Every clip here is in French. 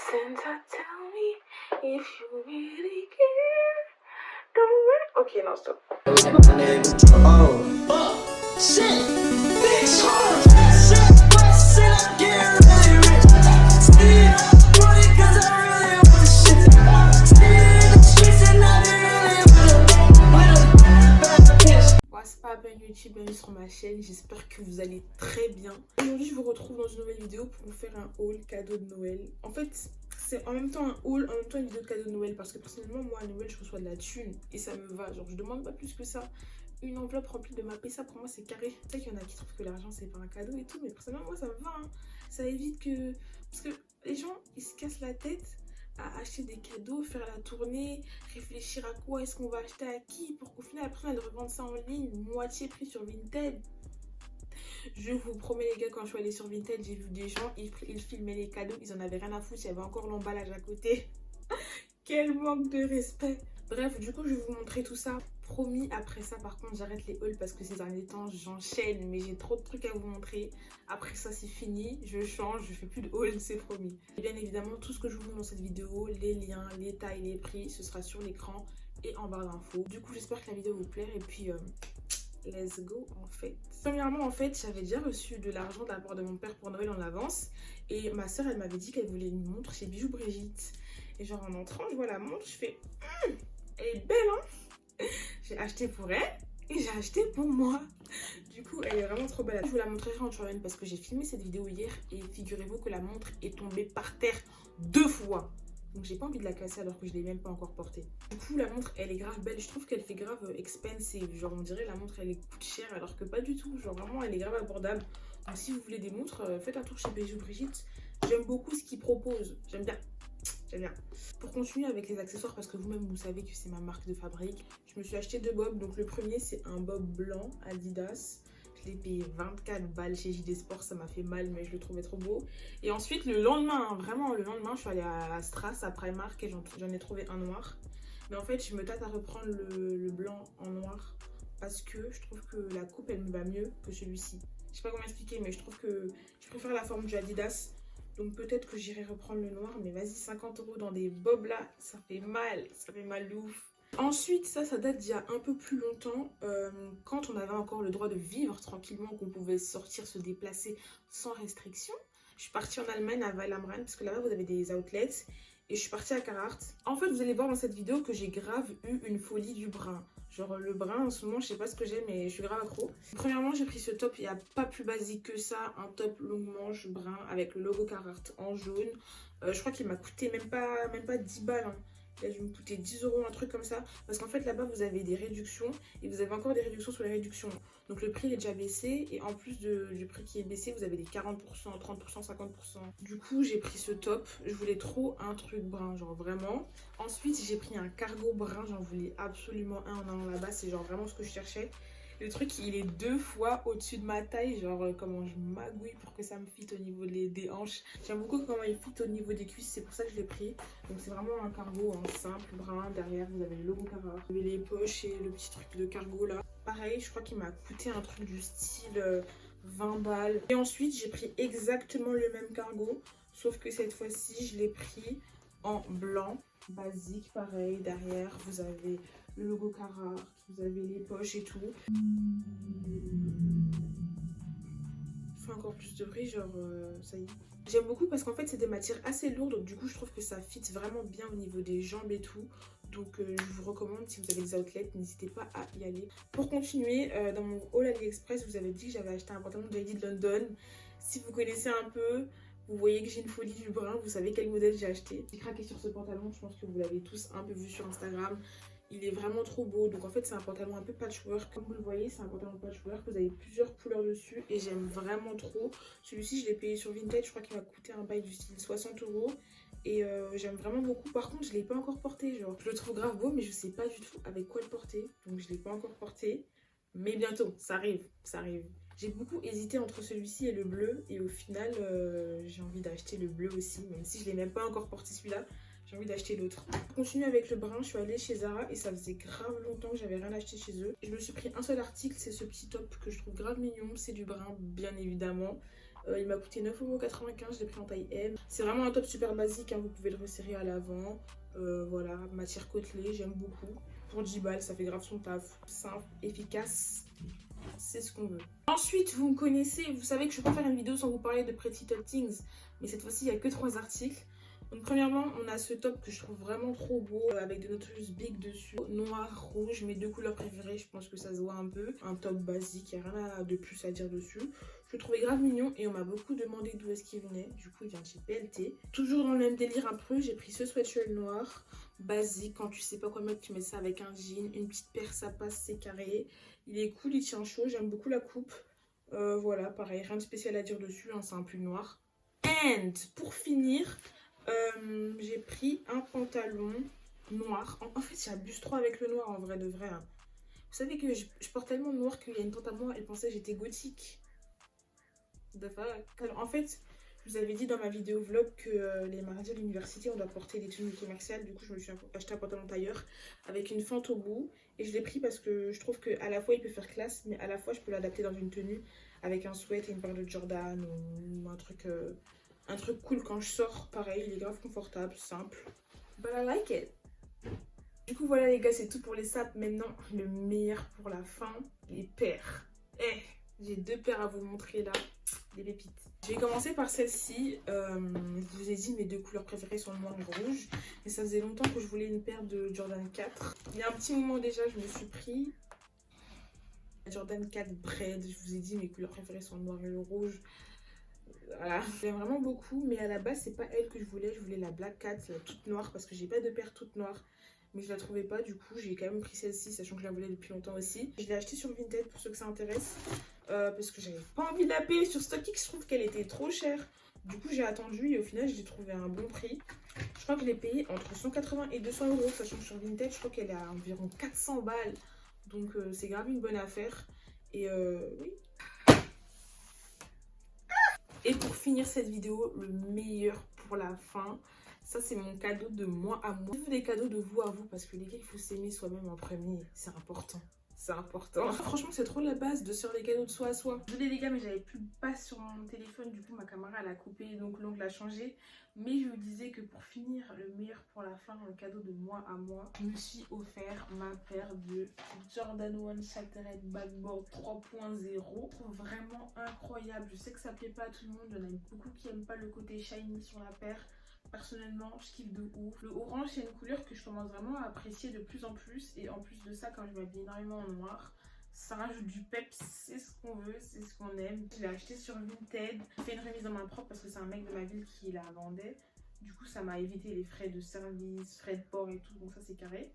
Santa, tell me if you really care. Don't worry. Okay, no, stop. Oh, fuck, shit, bitch, shit, what's it up, get really rich. See, money, cause I really want shit. See, the streets and I really with a bitch. What's poppin' YouTube, bienvenue sur ma chaîne, j'espère que vous allez très bien. Aujourd'hui, je vous retrouve dans une nouvelle vidéo pour vous faire un haul cadeau de Noël. En fait, c'est en même temps un haul, en même temps une vidéo de cadeau de Noël parce que personnellement, moi à Noël, je reçois de la thune et ça me va. Genre, je demande pas plus que ça. Une enveloppe remplie de mappé, ça pour moi c'est carré. Tu sais qu'il y en a qui trouvent que l'argent c'est pas un cadeau et tout, mais personnellement, moi ça me va. Hein. Ça évite que. Parce que les gens ils se cassent la tête à acheter des cadeaux, faire la tournée, réfléchir à quoi est-ce qu'on va acheter à qui pour qu'au final la personne elle revende ça en ligne, moitié prix sur Vinted. Je vous promets les gars, quand je suis allée sur Vinted, j'ai vu des gens, ils filmaient les cadeaux, ils en avaient rien à foutre, il y avait encore l'emballage à côté. Quel manque de respect. Bref, du coup je vais vous montrer tout ça. Promis, après ça par contre j'arrête les hauls parce que ces derniers temps j'enchaîne, mais j'ai trop de trucs à vous montrer. Après ça c'est fini, je change, je fais plus de hauls, c'est promis. Et bien évidemment tout ce que je vous montre dans cette vidéo, les liens, les tailles, les prix, ce sera sur l'écran et en barre d'infos. Du coup j'espère que la vidéo vous plaire et puis let's go en fait. Premièrement en fait j'avais déjà reçu de l'argent de la part de mon père pour Noël en avance. Et ma soeur elle m'avait dit qu'elle voulait une montre chez Bijoux Brigitte. Et genre en entrant je vois la montre, je fais elle est belle hein. J'ai acheté pour elle et j'ai acheté pour moi. Du coup elle est vraiment trop belle. Je vous la montrerai en journée parce que j'ai filmé cette vidéo hier. Et figurez-vous que la montre est tombée par terre 2 fois. Donc j'ai pas envie de la casser alors que je l'ai même pas encore portée. Du coup la montre elle est grave belle. Je trouve qu'elle fait grave expensive. Genre on dirait la montre elle coûte cher alors que pas du tout. Genre vraiment elle est grave abordable. Donc si vous voulez des montres, faites un tour chez Bijoux Brigitte. J'aime beaucoup ce qu'ils proposent. J'aime bien. J'aime bien. Pour continuer avec les accessoires, parce que vous-même vous savez que c'est ma marque de fabrique, je me suis acheté 2 bobs. Donc le premier c'est un bob blanc Adidas. Je l'ai payé 24 balles chez JD Sport, ça m'a fait mal mais je le trouvais trop beau. Et ensuite le lendemain, hein, vraiment le lendemain, je suis allée à Strass, à Primark et j'en ai trouvé un noir. Mais en fait je me tâte à reprendre le blanc en noir parce que je trouve que la coupe elle me va mieux que celui-ci. Je sais pas comment expliquer mais je trouve que je préfère la forme du Adidas. Donc peut-être que j'irai reprendre le noir, mais vas-y 50 € dans des bobs là, ça fait mal de ouf. Ensuite, ça date d'il y a un peu plus longtemps, quand on avait encore le droit de vivre tranquillement, qu'on pouvait sortir, se déplacer sans restriction. Je suis partie en Allemagne à Weil am Rhein, parce que là-bas vous avez des outlets, et je suis partie à Carhartt. En fait, vous allez voir dans cette vidéo que j'ai grave eu une folie du brun. Genre le brun en ce moment, je sais pas ce que j'ai, mais je suis grave accro. Premièrement, j'ai pris ce top, il n'y a pas plus basique que ça, un top longue manche brun avec le logo Carhartt en jaune. Je crois qu'il m'a coûté même pas 10 balles. Hein. Il a dû me coûter 10 €, un truc comme ça. Parce qu'en fait, là-bas, vous avez des réductions. Et vous avez encore des réductions sur les réductions. Donc, le prix est déjà baissé. Et en plus du prix qui est baissé, vous avez des 40%, 30%, 50%. Du coup, j'ai pris ce top. Je voulais trop un truc brun, genre vraiment. Ensuite, j'ai pris un cargo brun. J'en voulais absolument un en allant là-bas. C'est genre vraiment ce que je cherchais. Le truc, il est 2 fois au-dessus de ma taille. Genre, comment je magouille pour que ça me fitte au niveau des hanches. J'aime beaucoup comment il fit au niveau des cuisses. C'est pour ça que je l'ai pris. Donc, c'est vraiment un cargo hein, simple, brun. Derrière, vous avez le logo Carhartt. Vous avez les poches et le petit truc de cargo là. Pareil, je crois qu'il m'a coûté un truc du style 20 balles. Et ensuite, j'ai pris exactement le même cargo. Sauf que cette fois-ci, je l'ai pris en blanc. Basique, pareil. Derrière, vous avez le logo Carhartt, vous avez les poches et tout. Fait encore plus de bruit, genre ça y est. J'aime beaucoup parce qu'en fait c'est des matières assez lourdes, donc du coup je trouve que ça fit vraiment bien au niveau des jambes et tout. Donc je vous recommande, si vous avez des outlets, n'hésitez pas à y aller. Pour continuer, dans mon haul AliExpress, vous avez dit que j'avais acheté un pantalon de JD de London. Si vous connaissez un peu, vous voyez que j'ai une folie du brun, vous savez quel modèle j'ai acheté. J'ai craqué sur ce pantalon, je pense que vous l'avez tous un peu vu sur Instagram. Il est vraiment trop beau. Donc en fait c'est un pantalon un peu patchwork. Comme vous le voyez c'est un pantalon patchwork. Vous avez plusieurs couleurs dessus et j'aime vraiment trop. Celui-ci je l'ai payé sur Vinted. Je crois qu'il m'a coûté un bail du style 60 €. Et j'aime vraiment beaucoup. Par contre je ne l'ai pas encore porté. Genre je le trouve grave beau mais je sais pas du tout avec quoi le porter. Donc je ne l'ai pas encore porté. Mais bientôt ça arrive. Ça arrive. J'ai beaucoup hésité entre celui-ci et le bleu. Et au final j'ai envie d'acheter le bleu aussi. Même si je ne l'ai même pas encore porté celui-là. J'ai envie d'acheter l'autre. Pour continuer avec le brun, je suis allée chez Zara et ça faisait grave longtemps que j'avais rien acheté chez eux. Je me suis pris un seul article, c'est ce petit top que je trouve grave mignon. C'est du brun, bien évidemment. Il m'a coûté 9,95 €, je l'ai pris en taille M. C'est vraiment un top super basique, hein, vous pouvez le resserrer à l'avant. Voilà, matière côtelée, j'aime beaucoup. Pour 10 balles, ça fait grave son taf. Simple, efficace, c'est ce qu'on veut. Ensuite, vous me connaissez, vous savez que je ne peux pas faire une vidéo sans vous parler de Pretty Little Things. Mais cette fois-ci, il n'y a que 3 articles. Donc premièrement, on a ce top que je trouve vraiment trop beau avec des Notorious Big dessus. Noir, rouge, mes 2 couleurs préférées, je pense que ça se voit un peu. Un top basique, il n'y a rien de plus à dire dessus. Je le trouvais grave mignon et on m'a beaucoup demandé d'où est-ce qu'il venait. Du coup, il vient de chez PLT. Toujours dans le même délire un peu, j'ai pris ce sweatshirt noir, basique. Quand tu sais pas quoi mettre, tu mets ça avec un jean, une petite paire, ça passe, c'est carré. Il est cool, il tient chaud, j'aime beaucoup la coupe. Voilà, pareil, rien de spécial à dire dessus, hein, c'est un pull noir. And pour finir, j'ai pris un pantalon noir. En fait, j'abuse trop avec le noir en vrai de vrai. Hein. Vous savez que je porte tellement de noir qu'il y a une tante à moi, elle pensait que j'étais gothique. En fait, je vous avais dit dans ma vidéo vlog que les mardis à l'université, on doit porter des tenues commerciales. Du coup, je me suis acheté un pantalon tailleur avec une fente au bout. Et je l'ai pris parce que je trouve qu'à la fois, il peut faire classe, mais à la fois, je peux l'adapter dans une tenue avec un sweat et une paire de Jordan ou un truc cool quand je sors. Pareil, il est grave confortable, simple. But I like it. Du coup, voilà les gars, c'est tout pour les sapes. Maintenant, le meilleur pour la fin, les paires. J'ai 2 paires à vous montrer là. Des pépites. Je vais commencer par celle-ci. Je vous ai dit mes 2 couleurs préférées sont le noir et le rouge. Et ça faisait longtemps que je voulais une paire de Jordan 4. Il y a un petit moment déjà, je me suis pris la Jordan 4 Bread. Je vous ai dit mes couleurs préférées sont le noir et le rouge. Voilà, j'aime vraiment beaucoup. Mais à la base, c'est pas elle que je voulais. Je voulais la Black Cat, la toute noire. Parce que j'ai pas de paire toute noire. Mais je la trouvais pas, du coup j'ai quand même pris celle-ci, sachant que je la voulais depuis longtemps aussi. Je l'ai achetée sur Vinted pour ceux que ça intéresse, parce que j'avais pas envie de la payer sur StockX, je trouve qu'elle était trop chère. Du coup j'ai attendu et au final j'ai trouvé un bon prix. Je crois que je l'ai payée entre 180 et 200 €, sachant que sur Vinted je crois qu'elle est à environ 400 balles. Donc c'est grave une bonne affaire. Et oui. Et pour finir cette vidéo, le meilleur pour la fin. Ça, c'est mon cadeau de moi à moi. Je fais des cadeaux de vous à vous parce que les gars, il faut s'aimer soi-même en premier. C'est important. C'est important. Franchement, c'est trop la base de se faire des cadeaux de soi à soi. Désolée les gars, mais j'avais plus de passe sur mon téléphone. Du coup, ma caméra, elle a coupé, donc l'ongle a changé. Mais je vous disais que pour finir, le meilleur pour la fin, le cadeau de moi à moi, je me suis offert ma paire de Jordan 1 Shattered Backboard 3.0. Vraiment incroyable. Je sais que ça plaît pas à tout le monde. Il y en a beaucoup qui n'aiment pas le côté shiny sur la paire. Personnellement, je kiffe de ouf. Le orange, c'est une couleur que je commence vraiment à apprécier de plus en plus. Et en plus de ça, quand je m'habille énormément en noir, ça rajoute du peps. C'est ce qu'on veut, c'est ce qu'on aime. Je l'ai acheté sur Vinted. J'ai fait une remise en main propre parce que c'est un mec de ma ville qui la vendait. Du coup, ça m'a évité les frais de service, frais de port et tout. Donc ça, c'est carré.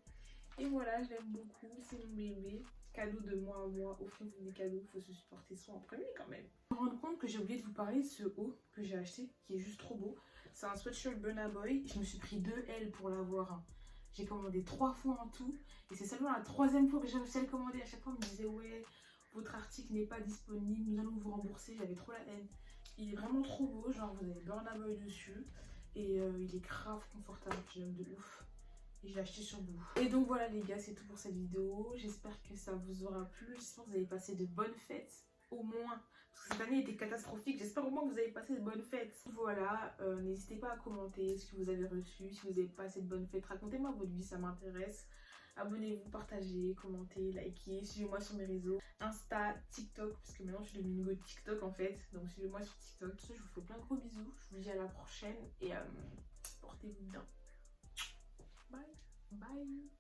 Et voilà, je l'aime beaucoup. C'est mon bébé. Cadeau de moi à moi. Offrez-vous des cadeaux. Il faut se supporter soi en premier quand même. Je me rends compte que j'ai oublié de vous parler de ce haut que j'ai acheté, qui est juste trop beau. C'est un sweatshirt Burna Boy. Je me suis pris 2 L pour l'avoir. J'ai commandé 3 fois en tout. Et c'est seulement la 3e fois que j'ai réussi à le commander. À chaque fois, on me disait ouais, votre article n'est pas disponible. Nous allons vous rembourser. J'avais trop la haine. Il est vraiment trop beau. Genre, vous avez Burna Boy dessus. Et il est grave confortable. J'aime de ouf. Et je l'ai acheté sur Boo. Et donc voilà les gars, c'est tout pour cette vidéo. J'espère que ça vous aura plu. J'espère que vous avez passé de bonnes fêtes. Au moins. Parce que cette année était catastrophique. J'espère au moins que vous avez passé de bonnes fêtes. Voilà, n'hésitez pas à commenter ce que vous avez reçu. Si vous avez passé de bonnes fêtes, racontez-moi votre vie, ça m'intéresse. Abonnez-vous, partagez, commentez, likez. Suivez-moi sur mes réseaux. Insta, TikTok. Parce que maintenant je suis le mini-go de TikTok en fait. Donc suivez-moi sur TikTok. Je vous fais plein de gros bisous. Je vous dis à la prochaine. Et portez-vous bien. Bye. Bye.